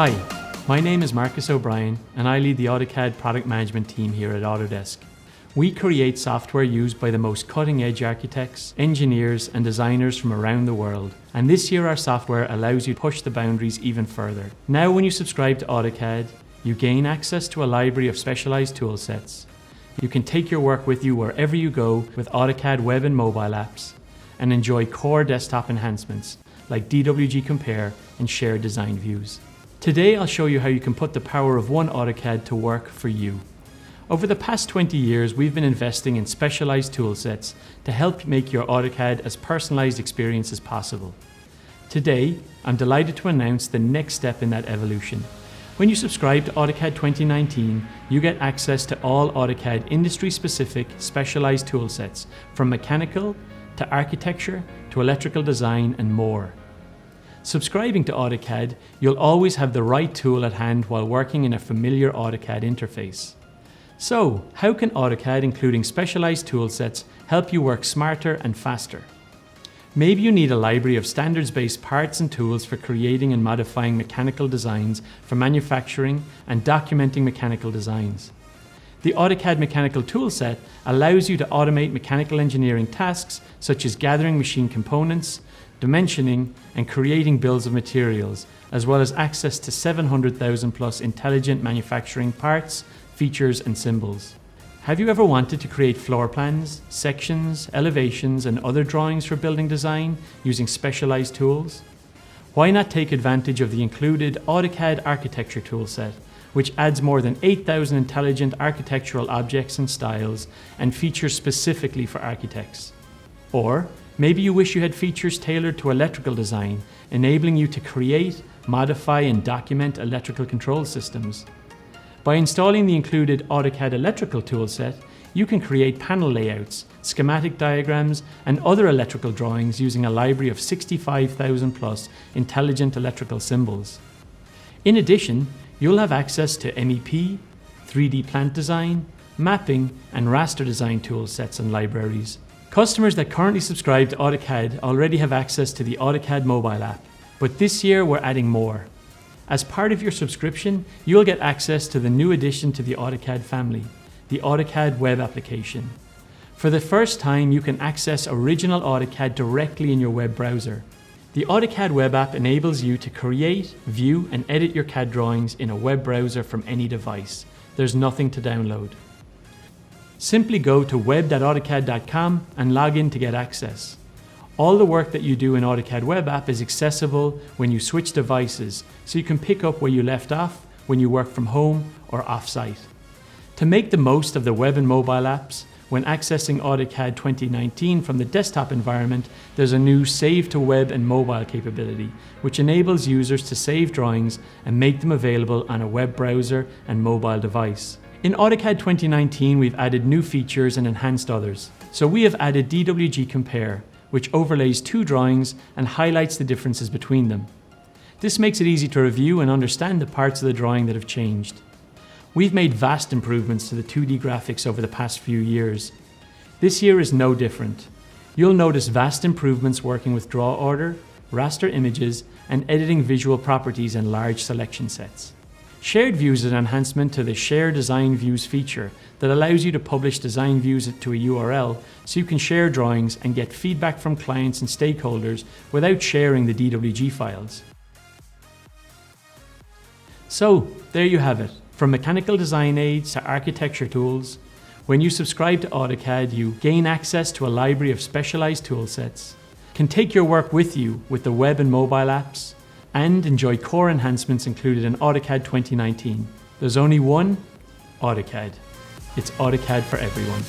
Hi, my name is Marcus O'Brien and I lead the AutoCAD product management team here at Autodesk. We create software used by the most cutting-edge architects, engineers and designers from around the world. And this year our software allows you to push the boundaries even further. Now when you subscribe to AutoCAD, you gain access to a library of specialized tool sets. You can take your work with you wherever you go with AutoCAD web and mobile apps and enjoy core desktop enhancements like DWG Compare and shared design views. Today I'll show you how you can put the power of one AutoCAD to work for you. Over the past 20 years, we've been investing in specialized tool sets to help make your AutoCAD as personalized experience as possible. Today, I'm delighted to announce the next step in that evolution. When you subscribe to AutoCAD 2019, you get access to all AutoCAD industry-specific specialized tool sets, from mechanical to architecture to electrical design and more. Subscribing to AutoCAD, you'll always have the right tool at hand while working in a familiar AutoCAD interface. So, how can AutoCAD, including specialized tool sets, help you work smarter and faster? Maybe you need a library of standards-based parts and tools for creating and modifying mechanical designs for manufacturing and documenting mechanical designs. The AutoCAD Mechanical Toolset allows you to automate mechanical engineering tasks such as gathering machine components, dimensioning, and creating bills of materials, as well as access to 700,000 plus intelligent manufacturing parts, features, and symbols. Have you ever wanted to create floor plans, sections, elevations, and other drawings for building design using specialized tools? Why not take advantage of the included AutoCAD Architecture Toolset, which adds more than 8,000 intelligent architectural objects and styles and features specifically for architects? Or maybe you wish you had features tailored to electrical design, enabling you to create, modify, and document electrical control systems. By installing the included AutoCAD Electrical Toolset, you can create panel layouts, schematic diagrams, and other electrical drawings using a library of 65,000 plus intelligent electrical symbols. In addition, you'll have access to MEP, 3D plant design, mapping, and raster design tool sets and libraries. Customers that currently subscribe to AutoCAD already have access to the AutoCAD mobile app, but this year we're adding more. As part of your subscription, you'll get access to the new addition to the AutoCAD family, the AutoCAD Web application. For the first time, you can access original AutoCAD directly in your web browser. The AutoCAD Web App enables you to create, view, and edit your CAD drawings in a web browser from any device. There's nothing to download. Simply go to web.autocad.com and log in to get access. All the work that you do in AutoCAD Web App is accessible when you switch devices, so you can pick up where you left off when you work from home or off-site. To make the most of the web and mobile apps, when accessing AutoCAD 2019 from the desktop environment, there's a new Save to Web and Mobile capability, which enables users to save drawings and make them available on a web browser and mobile device. In AutoCAD 2019, we've added new features and enhanced others. So we have added DWG Compare, which overlays two drawings and highlights the differences between them. This makes it easy to review and understand the parts of the drawing that have changed. We've made vast improvements to the 2D graphics over the past few years. This year is no different. You'll notice vast improvements working with draw order, raster images, and editing visual properties in large selection sets. Shared Views is an enhancement to the Share Design Views feature that allows you to publish design views to a URL so you can share drawings and get feedback from clients and stakeholders without sharing the DWG files. So, there you have it. From mechanical design aids to architecture tools, when you subscribe to AutoCAD, you gain access to a library of specialized tool sets, can take your work with you with the web and mobile apps, and enjoy core enhancements included in AutoCAD 2019. There's only one AutoCAD. It's AutoCAD for everyone.